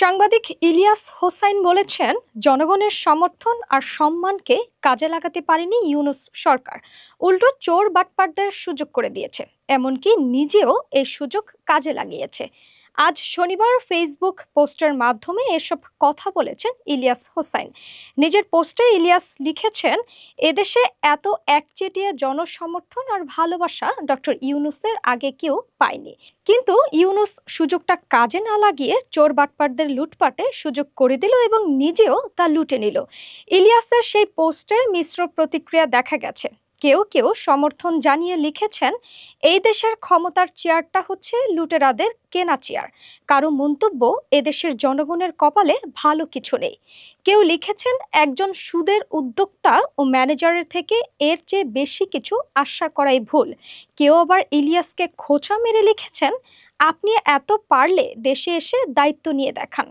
সাংবাদিক ইলিয়াস হোসাইন বলেছেন, জনগণের সমর্থন আর সম্মানকে কাজে লাগাতে পারেনি ইউনূস সরকার, উল্টো চোর বাটপারদের সুযোগ করে দিয়েছে, এমনকি নিজেও এই সুযোগ কাজে লাগিয়েছে। আজ শনিবার ফেসবুক পোস্টের মাধ্যমে এসব কথা বলেছেন ইলিয়াস হোসাইন। নিজের পোস্টে ইলিয়াস লিখেছেন, এদেশে এত একচেটিয়া জনসমর্থন আর ভালোবাসা ডক্টর ইউনূসের আগে কেউ পায়নি। কিন্তু ইউনূস সুযোগটা কাজে না লাগিয়ে চোর বাটপারদের লুটপাটে সুযোগ করে দিল এবং নিজেও তা লুটে নিল। ইলিয়াসের সেই পোস্টে মিশ্র প্রতিক্রিয়া দেখা গেছে। কেউ কেউ সমর্থন জানিয়ে লিখেছেন, এই দেশের ক্ষমতার চেয়ারটা হচ্ছে লুটেরাদের কেনা চেয়ার। কারো মন্তব্য, এদেশের জনগণের কপালে ভালো কিছু নেই। কেউ লিখেছেন, একজন সুদের উদ্যোক্তা ও ম্যানেজারের থেকে এর চেয়ে বেশি কিছু আশা করাই ভুল। কেউ আবার ইলিয়াসকে খোঁচা মেরে লিখেছেন, আপনি এত পারলে দেশে এসে দায়িত্ব নিয়ে দেখান।